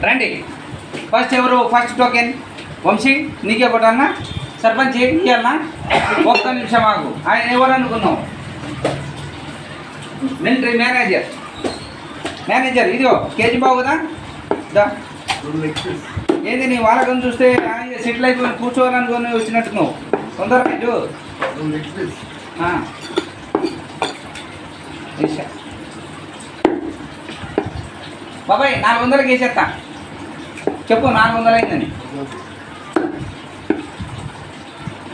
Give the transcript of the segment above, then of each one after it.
రండి. ఫస్ట్ ఎవరు? First token Vamsi, నీకే కొట్టన్నా. సర్పంచ్ ఇవ్వాలన్నా. ఒక్క నిమిషం ఆగు. ఆయన ఎవరు అనుకున్నావు? Military manager. మేనేజర్ ఇదిగో కేజీ బాగుదా? ఏంది నీ వాళ్ళకం చూస్తే సెటిల్ అయిపోయి కూర్చోవాలనుకుని వచ్చినట్టు నువ్వు తొందరగా ఇటు. బాబాయ్ 400 వేసేస్తా. చెప్పు 400 అయిందని.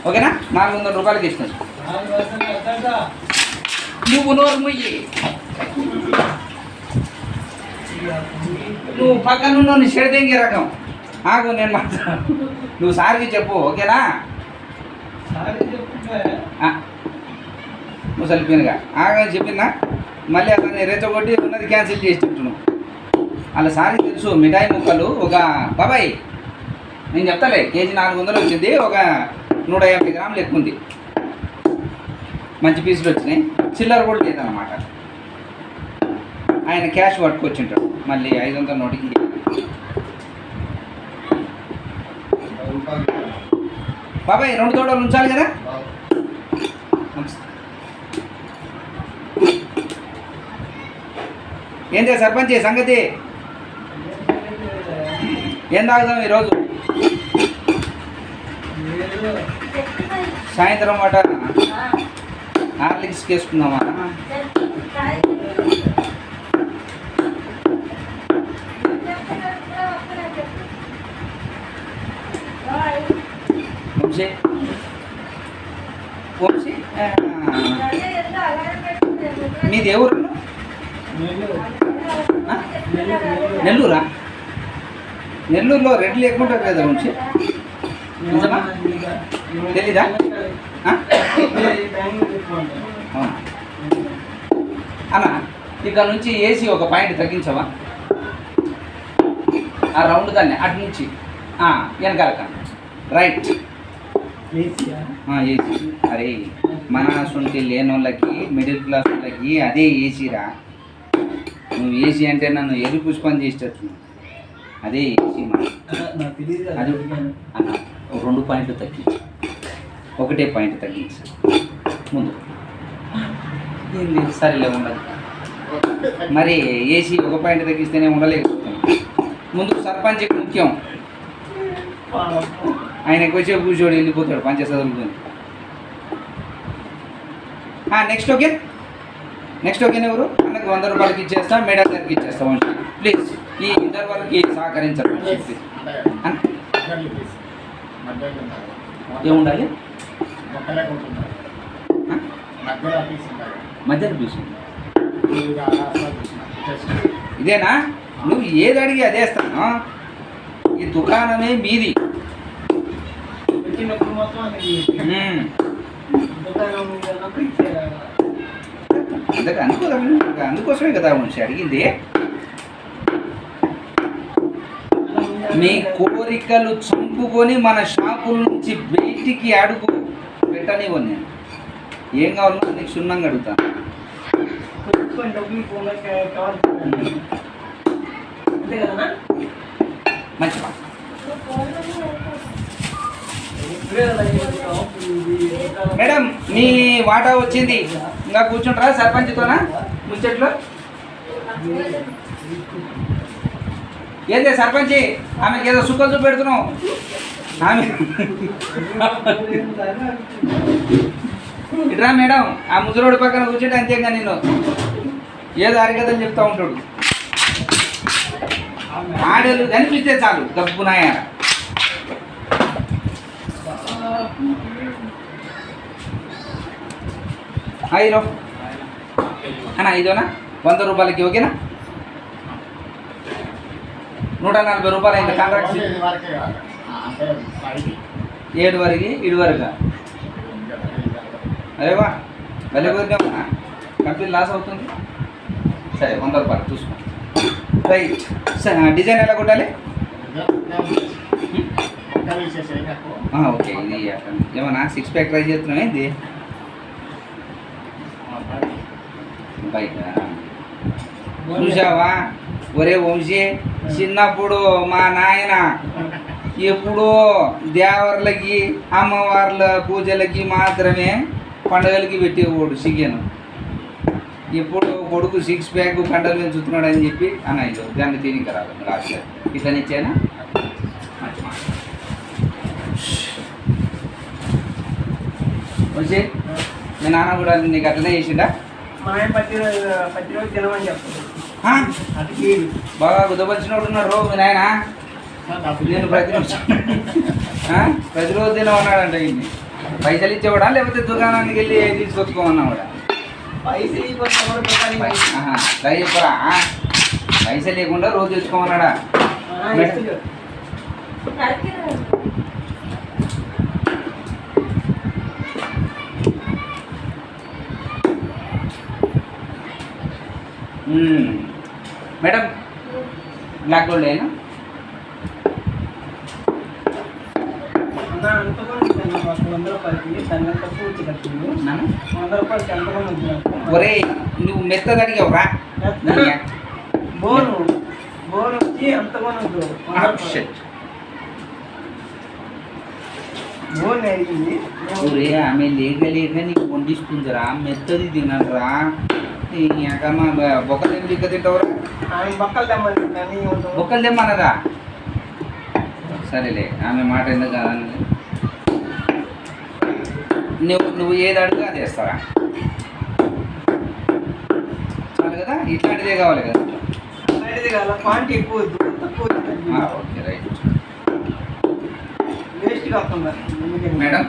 ఓకేనా? 400 రూపాయలకి ఇస్తాను. నువ్వు నోరు ముయ్యి. నువ్వు పక్కన నీ చెడదెంగే రకం. ఆగు, నేను మాట్లాడు. నువ్వు సార్కి చెప్పు. ఓకేనా? ముసలిపోయినగా ఆగని చెప్పినా మళ్ళీ అతన్ని రెచ్చగొట్టి ఉన్నది క్యాన్సిల్ చేసి చెప్తున్నావు. అలా సార్కి తెలుసు. మిఠాయి ముక్కలు ఒక బాబాయ్ నేను చెప్తాలే. కేజీ 400 వచ్చింది. ఒక 150 గ్రాములు ఎక్కువ ఉంది. మంచి పీసులు వచ్చినాయి. చిల్లర కూడా లేదన్నమాట. ఆయన క్యాష్ పట్టుకొచ్చింటాడు. మళ్ళీ 500 నోటికి బాబాయ్ 2 తోటలు ఉంచాలి కదా. ఏంటి సర్పంచ్ సంగతి? ఏం తాగుదాం ఈరోజు? సాయంత్రం మాట హార్లిక్స్ వేసుకుందామా? వంశీ వంశీ మీది ఏ ఊరు? నెల్లూరా? నెల్లూరులో రెడ్ లేకుంటారు కదా వంశీ? నిజమా? తెలీదా? అన్న ఇక్కడ నుంచి ఏసీ ఒక పాయింట్ తగ్గించవా? ఆ రౌండ్ దాన్ని అటు నుంచి వెనకాలక రైట్. ఏసీ. అరే మన సొంటి లేని వాళ్ళకి, మిడిల్ క్లాస్ వాళ్ళకి అదే ఏసీరా. నువ్వు ఏసీ అంటే నన్ను ఎరు పుష్పం చేసేటట్టు. అదే ఏసీ. అది 2 పాయింట్లు తగ్గించు. 1 పాయింట్ తగ్గించు ముందు. ఏంది సరేలే ఉండదు. మరి ఏసీ 1 పాయింట్ తగ్గిస్తేనే ఉండలేకపోతున్నాం. ముందు సర్పంచ్కి ముఖ్యం. ఆయన ఎక్కువసేపు కూర్చోడు వెళ్ళిపోతాడు పంచ చదువుకొని. Next okay. నెక్స్ట్ ఓకే ఎవరు? అన్నకు 100 రూపాయలకి ఇచ్చేస్తాం. మేడం గారికి ఇచ్చేస్తాం. ప్లీజ్ ఈ ఇద్దరు వరకు సహకరించారు. ఏముండాలి? మధ్యలో పీసు ఇదేనా? నువ్వు ఏది అడిగి అదే ఇస్తాను. ఈ దుకాణమే మీది. అందుకోసమే కదా మనిషి అడిగింది. మీ కోరికలు చంపుకొని మన షాపుల నుంచి బయటికి అడుగు పెట్టనివ్వను. నేను ఏం కావాలో నీకు క్షుణ్ణంగా అడుగుతాను. మంచిగా మేడం మీ వాటా వచ్చింది. ఇంకా కూర్చుంటారా సర్పంచ్తోనా ముచ్చట్లో? ఏందే సర్పంచ్ ఆమెకి ఏదో సుక్కలు చూపెడుతున్నావు. ఆమె ఇట్రా మేడం. ఆ ముసలోడి పక్కన కూర్చుంటే అంతేగా నేను ఏదో అరికథలు చెప్తా ఉంటాడు. ఆడలు కనిపిస్తే చాలు గబ్బునాయ. ఐదో అన్నా ఇదోనా 100 రూపాయలకి ఓకేనా? 140 రూపాయలు అయింది కాంట్రాక్ట్. 7 వరకు 7 వరకు. అరే వా భలే కుదిరినా. కంపెనీ లాస్ అవుతుంది. సరే 100 రూపాయలు చూసుకో. రైట్. డిజైన్ ఎలా కొట్టాలి? ఓకే. ఇది ఏమన్నా 6 ప్యాక్ ట్రై చేస్తున్నాం. ఏంది బయట చూసావా? ఒరే వంశీ, చిన్నప్పుడు మా నాయన ఎప్పుడో దేవర్లకి అమ్మవార్ల పూజలకి మాత్రమే పండుగలకి పెట్టేవాడు చికెన్. ఇప్పుడు కొడుకు 6 ప్యాక్ కండలు మీద చూస్తున్నాడు అని చెప్పి అన్న ఇది దాన్ని తినికి రాదు లాస్ట్ ఇట్లా ఇచ్చానా వచ్చి మీ నాన్న కూడా నీకు అట్లనే చేసిండా? బాగా కుదపరిచినోడు ఉన్నాడు మీ నాయన. నేను ప్రతిరోజు తినమన్నాడంట. ఇన్ని పైసలు ఇచ్చేవాడా లేకపోతే దుకాణానికి వెళ్ళి తీసుకొచ్చుకోమన్నావాడా? చెప్పరా పైసలు లేకుండా రోజు తెచ్చుకోమన్నాడా? మేడం బ్లాక్ గోల్డ్ అయినా ఒరే నువ్వు మెత్తగా అడిగావురా? ఒరే ఆమె లేక లేక నీకు వండిస్తుందిరా, మెత్తది తినరా. బొక్కలు ఏమి దిగ్గ తింటావురా? బొక్కలు తెమ్మన్నదా? సరేలే ఆమె మాట ఎందుకు కాదని. నువ్వు ఏది అడుగు అది వేస్తారా? చాలు కదా, ఇట్లాంటిదే కావాలి కదా. Okay right. Madam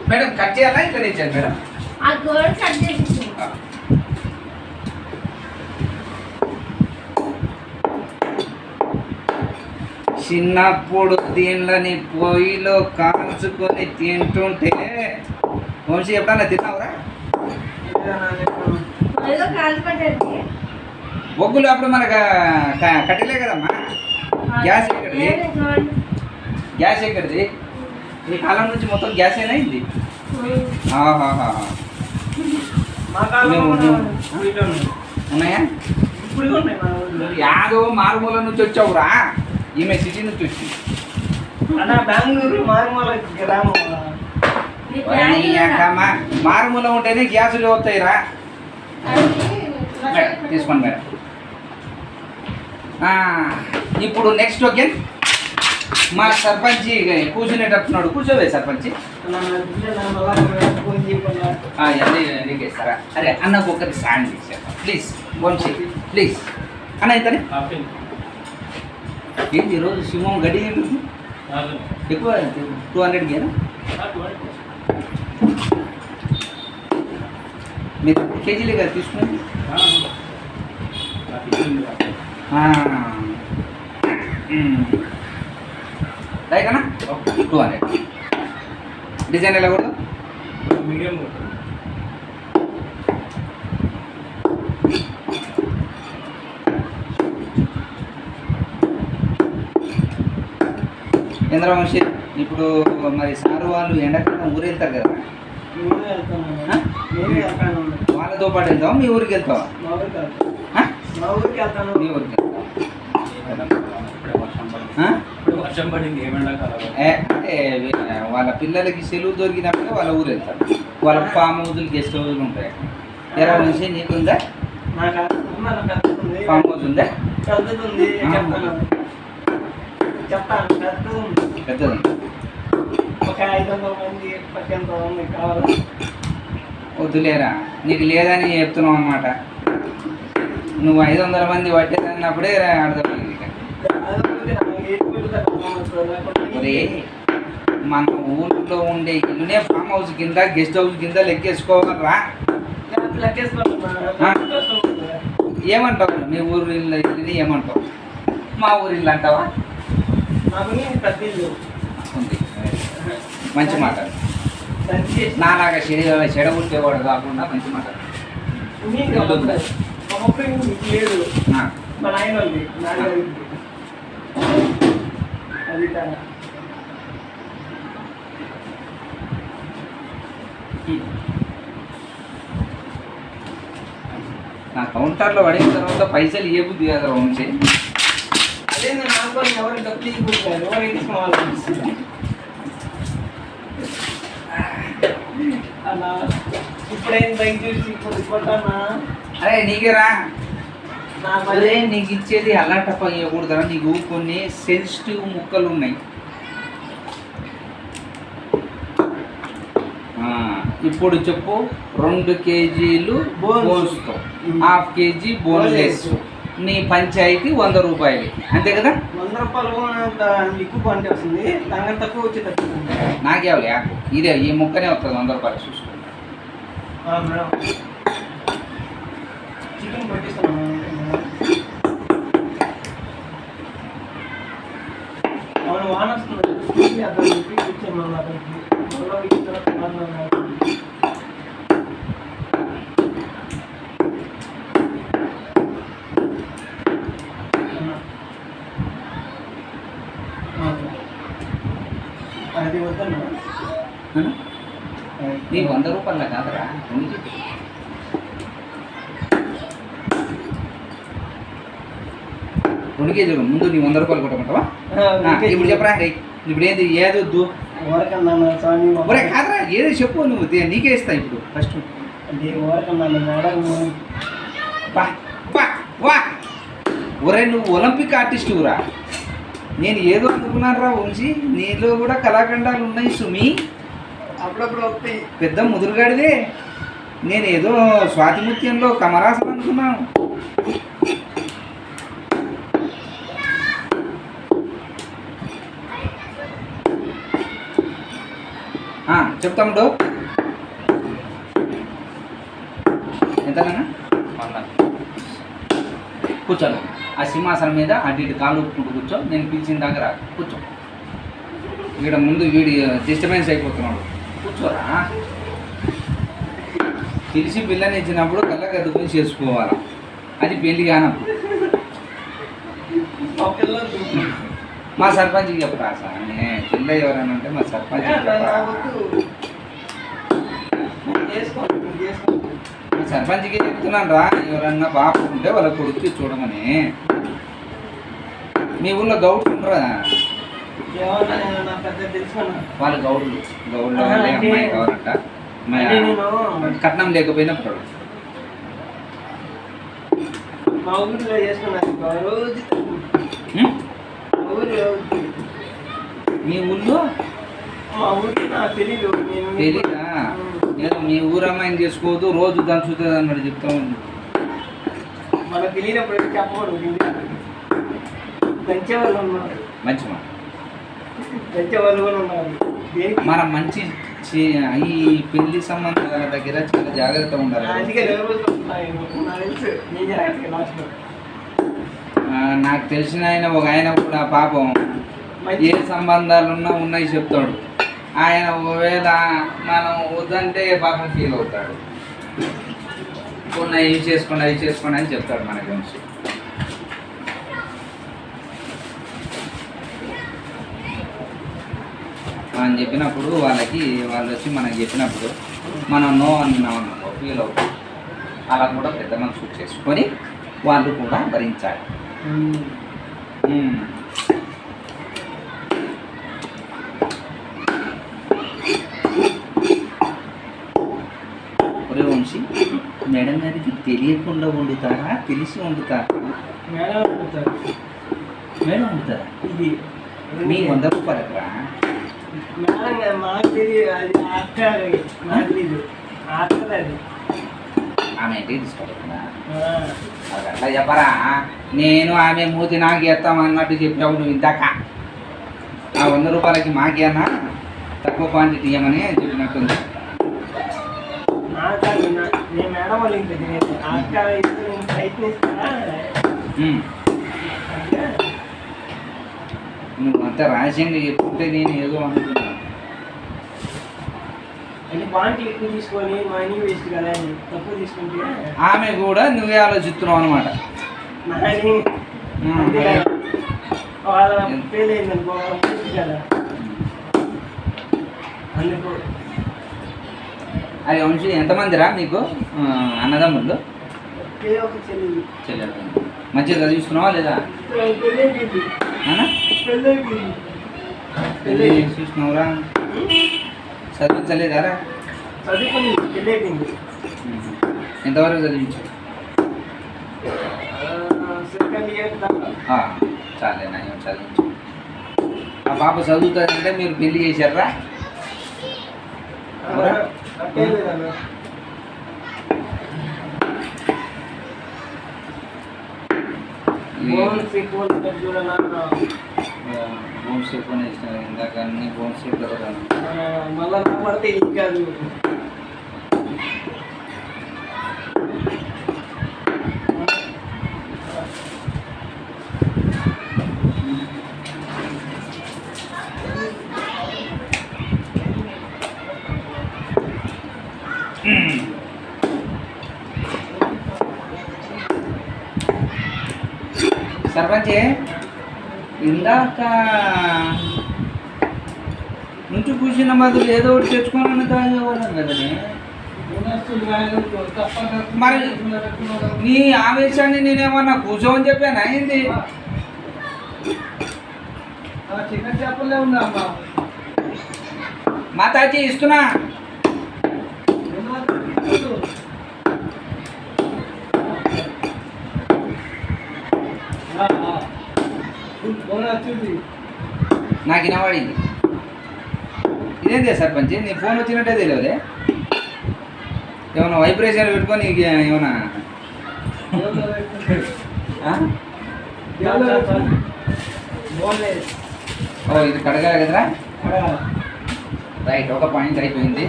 madam cut చేయాలా ఇట్లా తెచ్చాను మేడం? చిన్నప్పుడు దీనిని పొయ్యిలో కాల్చుకొని తింటుంటే వంశీ ఎప్పుడన్నా తిన్నావురా? బొగ్గులు అప్పుడు మనకు కట్టెలే కదమ్మా. గ్యాస్ ఎక్కడిది? గ్యాస్ ఎక్కడిది? ఈ కాలం నుంచి మొత్తం గ్యాస్ అయినా ఇది. ఉన్నాయా? యాదో మారుమూల నుంచి వచ్చావురా? ఈమె సిటీ నుంచి వచ్చింది. మారుమూల ఉంటేనే గ్యాసులు అవుతాయిరా. తీసుకోండి మేడం. ఇప్పుడు నెక్స్ట్ ఓకే మా సర్పంచ్ కూర్చునేటట్టున్నాడు. కూర్చోవే సర్పంచ్. నీకే ఇస్తారా? అరే అన్నకు ఒకటి సాయం చేశారు ప్లీజ్. వంశీ ప్లీజ్ అన్న ఇంతనే. ఏంటి ఈరోజు సింహం గడి ఎక్కువ 200 గేనా? మీరు కేజీలే కదా తీసుకుని రైట్ అన్న. 200 డిజైన్ ఎలా కూడా మీడియం. చంద్రవంశీ ఇప్పుడు మరి సారు వాళ్ళు ఎండాకాలం ఊరు వెళ్తారు కదా, వాళ్ళతో పాటు వెళ్తావా మీ ఊరికి వెళ్తావా? మీ ఊరికి అంటే వాళ్ళ పిల్లలకి సెలవు దొరికినప్పుడే వాళ్ళ ఊరు వెళ్తారు. వాళ్ళ ఫామ్ హౌజులు గెస్ట్ హౌజులు ఉంటాయి. ఎలా నుంచి నీకుందా ఫామ్ హౌస్ ఉందా? పెద్దది. వద్దులేరా, నీకు లేదని చెప్తున్నావు అన్నమాట. నువ్వు 500 మంది పట్టేదన్నప్పుడే అర్థమైంది. మరి మన ఊళ్ళో ఉండే ఇల్లునే ఫామ్ హౌస్ కింద గెస్ట్ హౌస్ కింద లెక్కేసుకోవాలరా. ఏమంటావు మీ ఊరు ఇల్లుని? ఏమంటావు మా ఊరి ఇల్లు అంటావా? ఉంది. మంచి మాట. నాలాగా చెడగొట్టేవాడు కాకుండా మంచి మాట. నా కౌంటర్లో పడిన తర్వాత పైసలు ఏ బుద్ధి కదా వంశీ. అదే నేను అనుకోని ఎవరు డబ్బు తీసుకుంటారు, ఎవరు తీసుకోవాలనిపిస్తుంది అలా. ఇప్పుడేం బైక్ చూసి ఇప్పుడు కొట్టానా? అరే నీకేరా నా అదే నీకు ఇచ్చేది అల్లాటప్ప ఇవ్వకూడదురా. నీకు కొన్ని సెన్సిటివ్ ముక్కలు ఉన్నాయి. ఇప్పుడు చెప్పు, 2 కేజీలు బోన్స్తో, 1/2 కేజీ బోన్లెస్. నీ పంచాయతీ 100 రూపాయలకి, అంతే కదా? 100 రూపాయలు ఎక్కువ క్వాంటిటీ వస్తుంది, దాని తక్కువ వచ్చేటట్టు. నాకేవాలి యాప్ ఇదే, ఈ ముక్కనే వస్తుంది 100 రూపాయలు చూసుకో. మేడం చికెన్ పట్టిస్తాను. అవును వాన వస్తుంది, అతను వచ్చాను మళ్ళీ అతనికి మళ్ళీ ఇచ్చిన తర్వాత అది వద్దన్నా. నీ 100 రూపాయల కాదురా. 2 కేజీలు ముందు నీ 100 రూపాయలు కొట్టమంటావా? ఇప్పుడు చెప్పరా, ఇప్పుడు ఏది ఏది వద్దు? ఒరే కాదురా, ఏదో చెప్పు, నువ్వు నీకే ఇస్తా ఇప్పుడు ఫస్ట్. ఒరే నువ్వు ఒలింపిక్ ఆర్టిస్టురా. నేను ఏదో అనుకున్నాను రా వంశీ, నీలో కూడా కళాఖండాలు ఉన్నాయి సుమి. అప్పుడప్పుడు వస్తాయి. పెద్ద ముదురుగాడిదే. నేను ఏదో స్వాతిముత్యంలో కమరాసనం అనుకున్నాను. చెప్తాముడు ఎంతనా? కూర్చోను ఆ సింహాసనం మీద అటు ఇటు కాలు ఊపుకుంటూ కూర్చో. నేను పిలిచిన దగ్గర కూర్చో. వీడ ముందు వీడి డిస్టర్బెన్స్ అయిపోతున్నాడు. కూర్చోరా. పిలిచి పిల్లని ఇచ్చినప్పుడు కళ్ళ గద్దుకొని చేసుకోవాలి. అది పెళ్లి కానప్పుడు. మా సర్పంచ్కి చెప్పరా సార్, పిల్ల ఎవరైనా ఉంటే మా సర్పంచ్ మా సర్పంచ్కి చెప్తున్నాను రా, ఎవరన్నా బాబు ఉంటే వాళ్ళ కొడుకు చూడమని. మీ ఊళ్ళో గౌడ్స్ ఉండరా? వాళ్ళు గౌడ్లు అమ్మాయి కావాలంట. కట్నం లేకపోయినప్పుడు మా ఊరిలో చేసుకున్నాను రోజు. మీ ఊళ్ళో? మా ఊరికి నాకు తెలీదు. తెలీదా? నేను మీ ఊరమ్మాయిని చేసుకోవద్దు, రోజు దంచుతుంది అన్నట్టు చెప్తా ఉంది. మనకు తెలియనప్పుడు చెప్పకూడదు. దంచేవాళ్ళు ఉన్నారు, మంచి మాట. దంచేవాళ్ళు కూడా ఉన్నారు. మనం మంచి ఈ పెళ్లి సంబంధాల దగ్గర చాలా జాగ్రత్తగా ఉండాలి. నాకు తెలిసిన ఆయన కూడా పాపం ఏ సంబంధాలున్నా ఉన్నాయి చెప్తాడు. ఆయన ఒకవేళ మనం వద్దంటే పాపం ఫీల్ అవుతాడు. ఉన్నాయి ఇవి చేసుకోండి అని చెప్తాడు మన గురించి. అని చెప్పినప్పుడు వాళ్ళు వచ్చి మనకి చెప్పినప్పుడు మనం నో అన్నామన్నప్పుడు ఫీల్ అవుతాం. అలా కూడా పెద్ద మనసు చేసుకొని వాళ్ళు కూడా భరించాలి. ఒరే వంశీ, మేడం గారికి తెలియకుండా వండుతారా తెలిసి వండుతారా? మేడం వండుతారా? ఇది మీ 100 రూపాయలకి రా. ఆమె ఏంటి తీసుకోలేదా? అది అట్లా చెప్పరా. నేను ఆమె మూతి నాకు ఎత్తామన్నట్టు చెప్పావు నువ్వు ఇందాక. ఆ 100 రూపాయలకి మాకేనా తక్కువ క్వాంటిటీ ఇవ్వమని చెప్పినట్టుంది. నువ్వు అంత రహస్యంగా చెప్పుకుంటే నేను ఏదో అనుకున్నాను. ఆమె కూడా నువ్వే ఆలోచిస్తున్నావు అనమాట. అది వంశీ ఎంతమందిరా మీకు అన్నదమ్ముళ్ళు? ఒక చెల్లి. చెల్లెలు మంచిగా చదివిస్తున్నావా లేదా? పెళ్ళైపోయింది. అన్నా పెళ్ళైపోయింది. పెళ్ళి చూసినావురా? చదివించలేదారా? చదువుకుని పెళ్ళైపోయింది. ఎంతవరకు చదివించు? సెకండ్ ఇయర్ దాకా. చాలే నయం చదివించు. ఆ పాప చదువుతుందంటే మీరు పెళ్లి చేశారా? అట్టే లేదన్న. బోన్ షేప్ అని ఇష్టం ఇందాక అన్ని బోన్ షేప్ కదా. మళ్ళా పడితే ఇది కాదు. సర్పంచే ఇందాక నుంచి కూర్చున్న మధ్యలో ఏదో ఒకటి తెచ్చుకోవాలని తాగేవాళ్ళం కదనే. మరి నీ ఆవేశాన్ని నేనేమన్నా కూర్చోమని చెప్పాను అయింది. చికెన్ చేపలే ఉందా అమ్మా? మా తాచి ఇస్తున్నా. నాకు వినబడింది. ఇదేంటి సర్పంచ్ నీ ఫోన్ వచ్చినట్టే తెలియదే. ఏమన్నా వైబ్రేషన్ పెట్టుకొని ఏమన్నా ఓ ఇది కడగాలి కదరా? రైట్, ఒక పాయింట్ అయిపోయింది.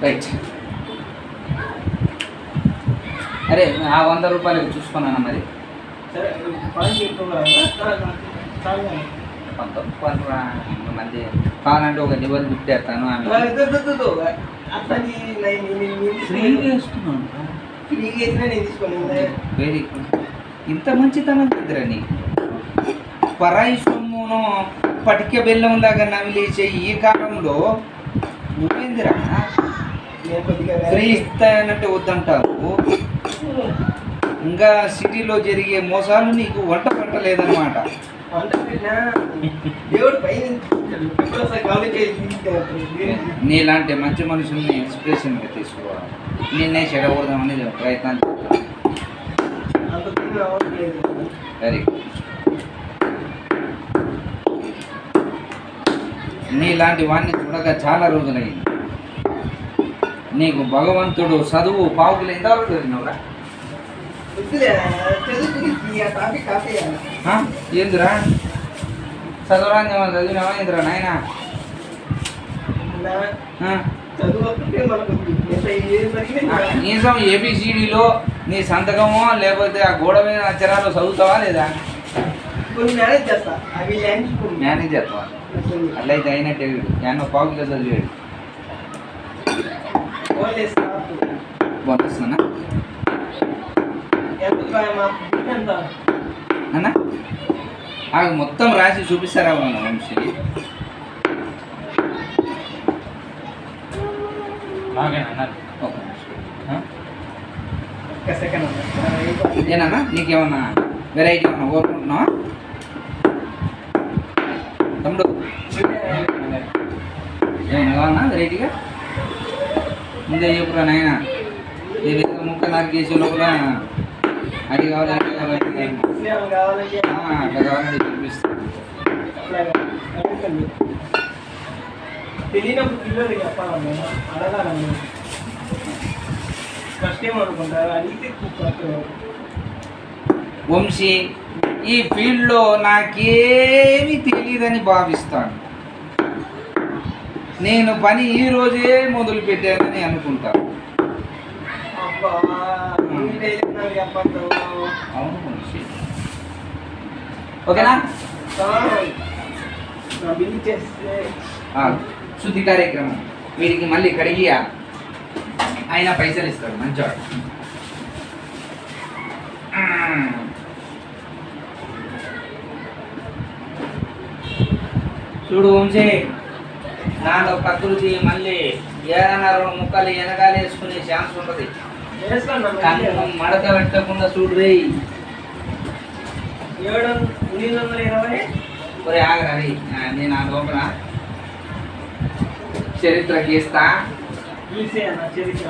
రైట్. అరే ఆ 100 రూపాయలు చూసుకున్నాను మరి. మంది కావాలంటే ఒక నివల్ గిఫ్ట్ చేస్తాను. Very good. ఇంత మంచితనం దగ్గర నీకు పరాయి సొమ్మును పటిక బెల్లం లాగా నమిలేసే ఈ కాలంలో నువ్వేందిరా ఫ్రీ ఇస్తానంటే వద్దంటారు. ఇంకా సిటీలో జరిగే మోసాలు నీకు వంట పట్టలేదన్నమాట. నీలాంటి మంచి మనుషుల్ని ఇన్స్పిరేషన్గా తీసుకోవాలి. నిన్నే చెడకూడదామని ప్రయత్నం చేస్తాను. Very good. నీలాంటి వాడిని చూడగా చాలా రోజులైంది. నీకు భగవంతుడు చదువు పావుకులు ఎంతవరకు చదివినవురా? ఏందిరా చదవరాని చదివినావా ఏందిరా నాయన? కనీసం ఏబిసిడిలో నీ సంతకమో లేకపోతే ఆ గోడ మీద అక్షరాలు చదువుతావా లేదా? మేనేజ్ చేస్తావా? అట్లయితే అయినట్టే. నేను పావుకిలో చదివాడు పంపిస్తున్నా అన్న. నాకు మొత్తం రాసి చూపిస్తారా వంశీ? ఏనన్నా నీకేమన్నా వెరైటీ ఏమన్నా కోరుకుంటున్నావా తమ్ముడు? ఏమన్నా కావాలన్నా వెరైటీగా? ముందే చెప్పురా నాయన. నేను ముక్క నాకు చేసే లోపల అది కావాలి అట్లా కావాలంటే చూపిస్తాను. తెలియనప్పుడు పిల్లలు చెప్పాలన్నా అడగాలన్నా కష్టమనుకుంటారు. అడిగితే వంశీ ఈ ఫీల్డ్లో నాకేమీ తెలియదని భావిస్తాను. నేను పని ఈ రోజే మొదలు పెట్టానని అనుకుంటాను. అవును వంశీ. ఓకేనా? శుద్ధి కార్యక్రమం వీడికి మళ్ళీ కడిగి ఆయన పైసలు ఇస్తాడు మంచివాడు. చూడు వంశీ నాలో ప్రకృతి మళ్ళీ ఏదైనా రెండు ముక్కలు వెనకాల వేసుకునే ఛాన్స్ ఉంటుంది. వేసుకోండి కన్ను మడత పెట్టకుండా చూడు రే. 820 ఒరే ఆగరా రే. నేను ఆ లోపల చరిత్ర గీస్తా. ఈసీ అన్న చరిత్ర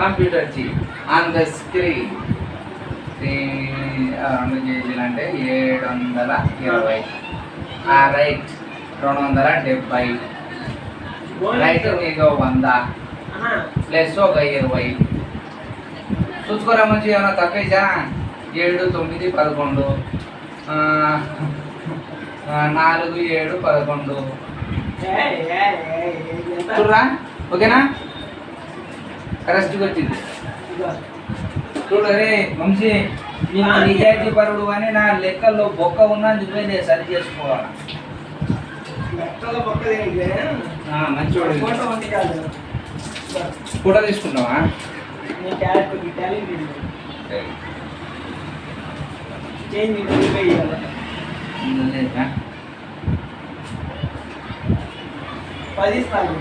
కంప్యూటర్ జీ ఆన్ ద స్క్రీన్ 2 కేజీలు అంటే 720. రైట్ 270. రైట్ నీకు 100 ప్లస్ ఒక 20. చూసుకోరా మంచి ఏమైనా తక్కువ 7, 9, 11 4, 7, 11 చూడరా. ఓకేనా? కరెక్ట్గా వచ్చింది చూడు. అరే వంశీ నీకు నిజాయితీ పరుడు అని నా లెక్కల్లో బొక్క ఉన్నా నువ్వే నేను సరి చేసుకోవాలి. మంచివాడు. ఫోటో తీసుకున్నావా? లేదా? 10 ఇస్తాను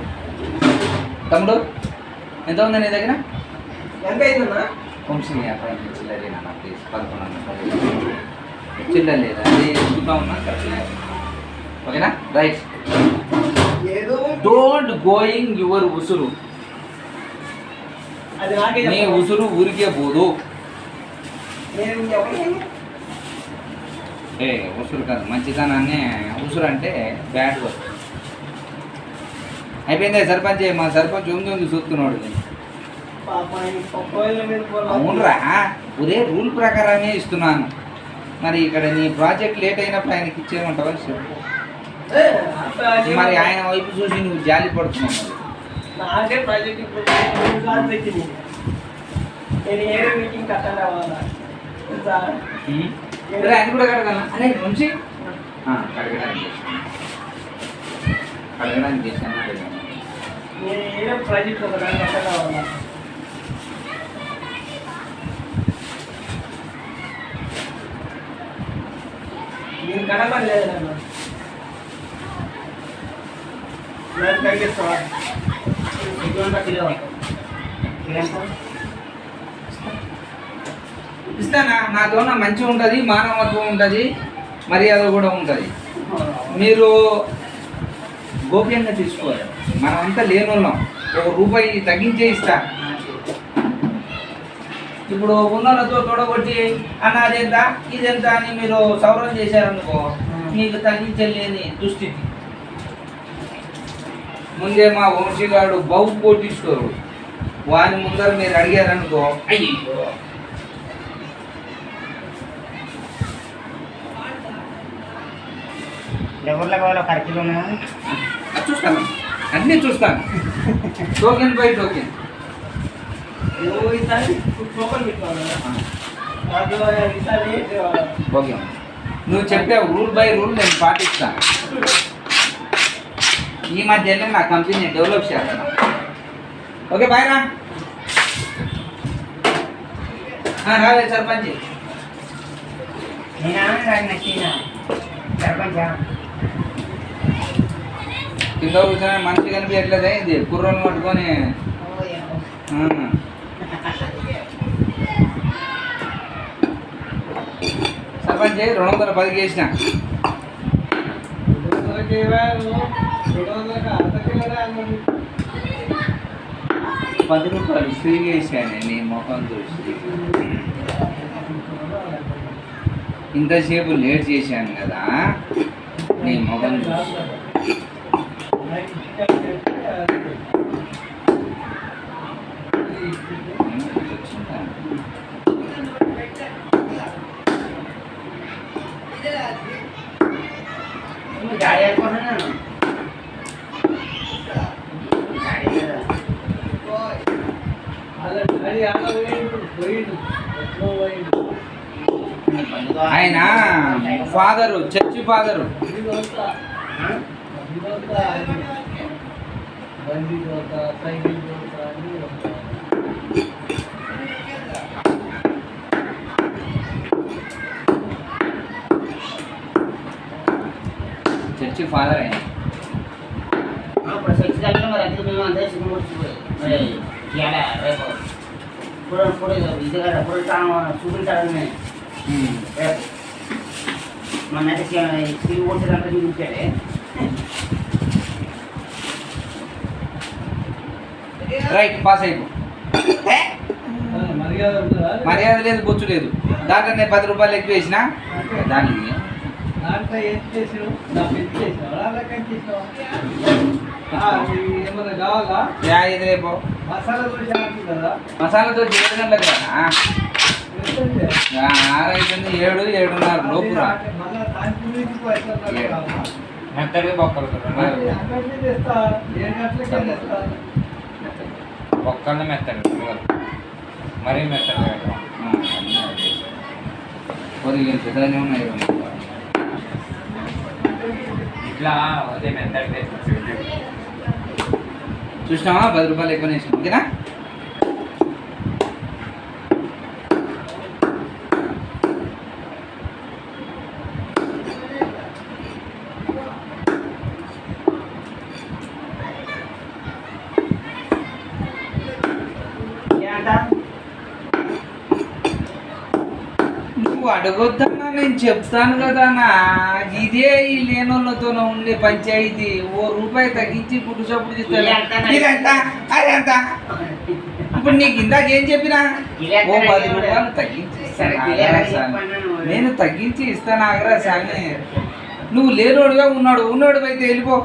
తమ్ముడు ఎంత ఉంది నీ దగ్గర? ఎంత అయిందన్నా? వంశీ చిల్లరేనా ప్లీజ్ 1100 చిల్లర లేదా? అది చూద్దాం ఉన్నా కరెక్ట్. ఓకేనా? రైట్. ఏదో డోంట్ గోయింగ్ యువర్ ఉసురు. అది నాకే నీ ఉసురు ఊరికే పోదు. నేను ఎవరిని ఉసురు కాదు మంచితనాన్ని ఉసురు అంటే బ్యాడ్ వర్క్. అయిపోయిందే సర్పంచ్. మా సర్పంచ్ ఉంది చూస్తున్నాడు. అవునరా ఒరే రూల్ ప్రకారమే ఇస్తున్నాను. మరి ఇక్కడ నీ ప్రాజెక్ట్ లేట్ అయినప్పుడు ఆయనకి ఇచ్చేయమంటావా? మరి ఆయన వైపు చూసి నువ్వు జాలి పడుతున్నావు. నాకే ప్రాజెక్ట్ వచ్చింది. నేను ఏ మీటింగ్ అటెండ్ అవ్వాలా? ఆయన కూడా కడగాల అనే నుంచి కడగడానికి చేశాను. నేను ఏ ప్రాజెక్ట్ ఒక దానికి అటెండ్ అవ్వాలా? నేను కడపని లేదు నన్ను. నేను కడిగేస్తావా? ఇస్తానా? నాతో మంచిగా ఉంటుంది, మానవత్వం ఉంటుంది, మర్యాద కూడా ఉంటుంది. మీరు గోప్యంగా తీసుకోవాలి. మనమంతా లేనున్నాం. ₹1 తగ్గించే ఇస్తా. ఇప్పుడు ఉన్నోళ్ళతో తొడగొట్టి అన్న అదెంత ఇదెంత అని మీరు సౌరం చేశారనుకో మీకు తగ్గించలేని దుస్థితి. ముందే మా వంశీగాడు బహు కోటీశ్వరుడు. వాని ముందర మీరు అడిగారనుకో అయ్యో ఎవరిలో కావాలో ఖర్చులు చూస్తాను, అన్నీ చూస్తాను. Token by token. ఓకే నువ్వు చెప్పావు రూల్ బై రూల్ నేను పాటిస్తాను. ఈ మధ్యనే నా కంపెనీ డెవలప్ చేస్తాను. ఓకే బాయ్ రా. రాలే సర్పంచ్. కింద కూర్చొని మనిషి కనిపించట్లేదే. ఇది కుర్రోని పట్టుకొని సర్పంచ్ 210 చేసిన. 10 రూపాయలు ఫ్రీగా వేసాను నీ మొఖం చూసి. ఇంతసేపు లేట్ చేశాను కదా నీ మొఖం చూసి. గాడి అయిపోతున్నాను. ఆయన ఫాదరు చర్చి ఫాదరు. మిర్చి ఫాదర్ అయినా ఇప్పుడు చర్చిలో మరి అందుకు మేము అందరూ సినిమా వచ్చిపోయి మరి ఇవాళ రేపు ఇప్పుడు ఇది కదా ఇప్పుడు చూపించాలని రేపు మన అయితే సినిమా కొట్టినంత చూపించాడే రైట్ పాస్ అయిపో మర్యాద ఉంటుందా? మర్యాద లేదు బొచ్చు లేదు దాంట్లో నేను 10 రూపాయలు ఎక్కువ వేసిన దానికి దాంట్లో ఏం చేసావు? నాకు ఎంత చేసావు? అలాగే చేసావు. ఏమన్నా కావాలా? ఇది రేపు మసాలా దోశ అంటుంది కదా. మసాలాతో 7 గంటలకు కదా ఎంతండి? 6 అవుతుంది 7, 7:30 లోపు రా మళ్ళా దానికి గురించి పైసలు కావాలా? మెత్తడికి బొక్కలు అక్కడికి తెస్తా. 7 గంటలకే తెస్తా. బొక్కల్ని మెత్తడి మరీ మెత్తడి కొద్దిగా పెద్దగానే ఉన్నాయి ఇట్లా అదే మెత్తడి చూసినావా 10 రూపాయలు ఎక్కువ వేసినాం ఓకేనా నువ్వు అడగొద్దన్నా నేను చెప్తాను కదా నా ఇదే ఈ లేనోళ్ళతోనే ఉండే పంచాయతీ ఓ రూపాయి తగ్గించి పుట్టు చప్పుడు ఇదంతా అదంతా ఇప్పుడు నీకు ఇందాక ఏం చెప్పినా ఓ 10 రూపాయలు తగ్గించి ఇస్తాను ఆగ్రా స్వామి నేను తగ్గించి ఇస్తాను ఆగ్రా స్వామి నువ్వు లేనోడుగా ఉన్నోడు అయితే వెళ్ళిపో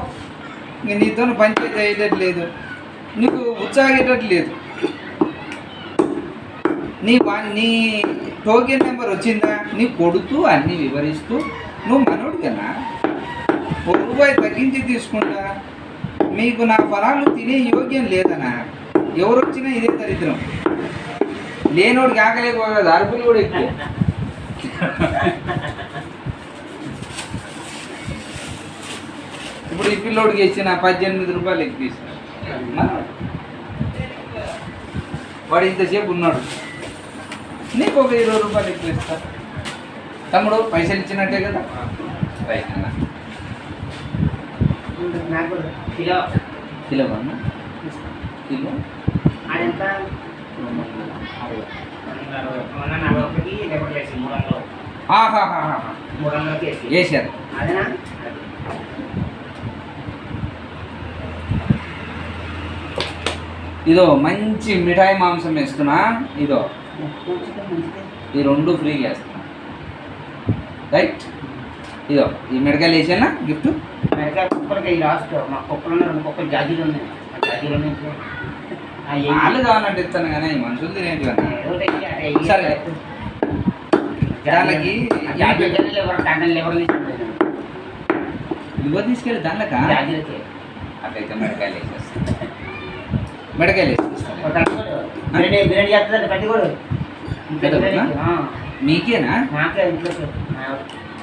ఇంక నీతో పంచాయతీ అయ్యేటట్టు లేదు నీకు ఉత్సాహేటట్టు లేదు నీ టోకెన్ నెంబర్ వచ్చిందా నీ కొడుతూ అన్నీ వివరిస్తూ నువ్వు మనోడు కదా ఒక రూపాయి తగ్గించి తీసుకుంటా మీకు నా ఫలాలు తినే యోగ్యం లేదనా ఎవరు వచ్చినా ఇదే దరిద్రం లేనోడికి ఆకలేకపోతే అరుపులు కూడా ఎక్కువ ఇప్పుడు ఈ పిల్లోడికి ఇచ్చిన 18 రూపాయలు ఎక్కువ ఇస్తాను వాడు ఇంతసేపు ఉన్నాడు నీకు ఒక 20 రూపాయలు ఎక్కువ ఇస్తా తమ్ముడు పైసలు ఇచ్చినట్టే కదా రైట్ అన్న కిలో కిలో అన్న కిలో అదంత 40 లేకపోతే 300 300 వేసారు అదేనా ఇదో మంచి మిఠాయి మాంసం వేస్తున్నా ఇదో ఈ 2 ఫ్రీ చేస్తున్నా రైట్ ఇదో ఈ మిడకాయలు వేసానా గిఫ్ట్ మిరకాయ కుక్కలకి ఈ లాస్ట్ మా కుక్కలు 2 కుక్కలు జాజీలు ఉన్నాయి జాజీలు ఉన్నాయి వాళ్ళు కావాలంటే ఇస్తాను కానీ మనుషులు తినేది సరే దానికి ఇవ్వ తీసుకెళ్ళి దానిక అట్లయితే మిడకాయలు వేసేస్తాను మిడకాయలు వేసేస్తాను బిర్యానీ చేస్తుంది పెద్ద కూడా మీకేనా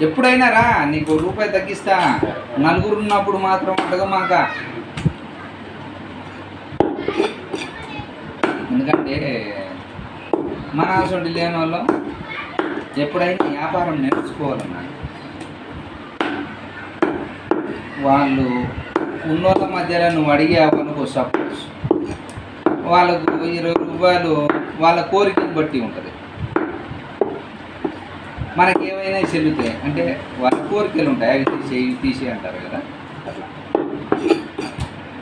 ఎప్పుడైనా రా నీకు రూపాయి తగ్గిస్తా నలుగురు ఉన్నప్పుడు మాత్రం అడగమాక ఎందుకంటే మన అసలు లేని వాళ్ళు ఎప్పుడైనా వ్యాపారం నేర్చుకోవాలన్నా వాళ్ళు ఉన్నోళ్ళ మధ్యలో నువ్వు అడిగేవనుకో సపోజ్ వాళ్ళకు 20 రూపాయలు వాళ్ళ కోరికను బట్టి ఉంటుంది మనకి ఏమైనా చెల్లుతాయి అంటే వాళ్ళ కోరికలు ఉంటాయి అవి తీసే అంటారు కదా అట్లా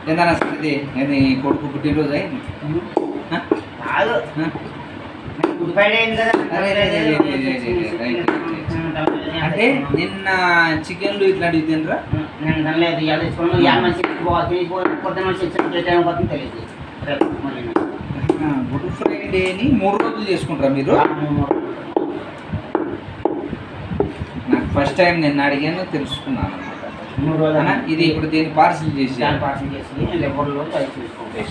ఏదైనా సంగతి ఏది కొడుకు పుట్టినరోజు అయింది గుడ్ ఫ్రైడే అయింది కదా అంటే నిన్న చికెన్లు ఇట్లాంటివి తినరా నేను తినలేదు పొద్దున్న తెలియదు గుడ్ ఫ్రైడేని 3 రోజులు చేసుకుంటారా మీరు నాకు ఫస్ట్ టైం నిన్న అడిగాను తెలుసుకున్నాను అనమాట ఇది ఇప్పుడు దీన్ని పార్సిల్ చేసి లెవర్లో తీసుకోండి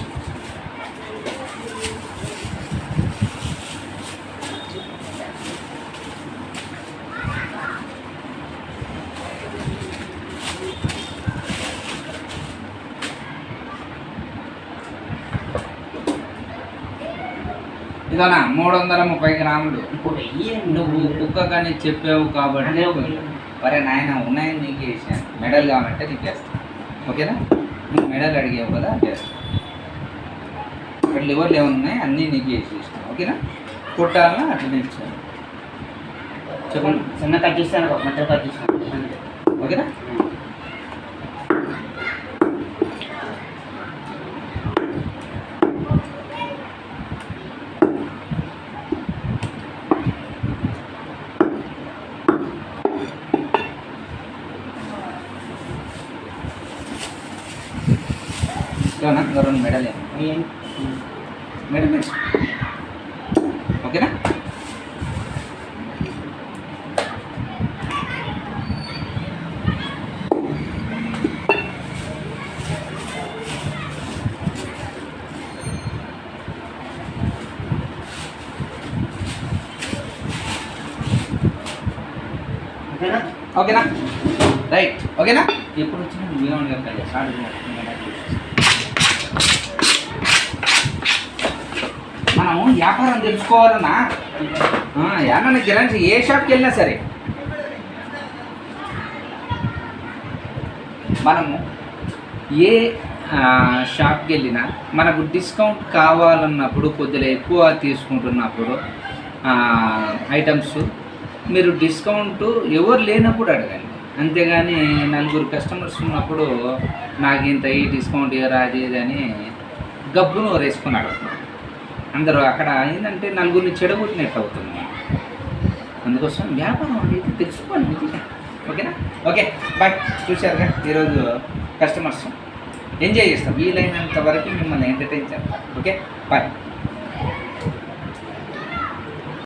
ఇదనా 330 గ్రాములు నువ్వు కుక్క కానీ చెప్పావు కాబట్టి వరే నాయన ఉన్నాయని నీకు వేసాను, మెడల్ కావాలంటే నీకు వేస్తాను. ఓకేనా? నువ్వు మెడల్ అడిగావు కదా, చేస్తాను. ఇక్కడ లివర్లు ఏమైనా ఉన్నాయి అన్నీ నీకు వేసి ఇస్తాను. ఓకేనా? కొట్టాలన్నా అట్లా నేర్చుకోవాలి. చెప్పండి. చిన్న తగ్గిస్తాను, ఒక మెట్ట తగ్గిస్తాను. ఓకేనా? ఇలానా రెండు మెడల్ మెడల్ వేసుకో. ఓకేనా? ఓకేనా? ఓకేనా? రైట్. ఓకేనా? ఎప్పుడు వచ్చినా నువ్వేమని కదా సార్ మనం వ్యాపారం తెలుసుకోవాలన్నా ఏమన్నా గిరాంటి ఏ షాప్కి వెళ్ళినా సరే మనము ఏ షాప్కి వెళ్ళినా మనకు డిస్కౌంట్ కావాలన్నప్పుడు కొద్దిగా ఎక్కువ తీసుకుంటున్నప్పుడు ఐటమ్స్ మీరు డిస్కౌంట్ ఎవరు లేనప్పుడు అడగండి. అంతేగాని నలుగురు కస్టమర్స్ ఉన్నప్పుడు నాకు ఇంత ఈ డిస్కౌంట్ ఇవ్వరా అది ఇది అని గబ్బును వేసుకొని అడుగుతున్నాను. అందరూ అక్కడ ఏంటంటే నలుగురిని చెడగొట్టినట్టు అవుతుంది. అందుకోసం వ్యాపారం అనేది తెలుసుకోండి. ఓకేనా? Okay bye. చూశారుగా ఈరోజు కస్టమర్స్ ఎంజాయ్ చేస్తాం, వీలైనంత వరకు మిమ్మల్ని ఎంటర్టైన్ చేస్తాం. Okay bye.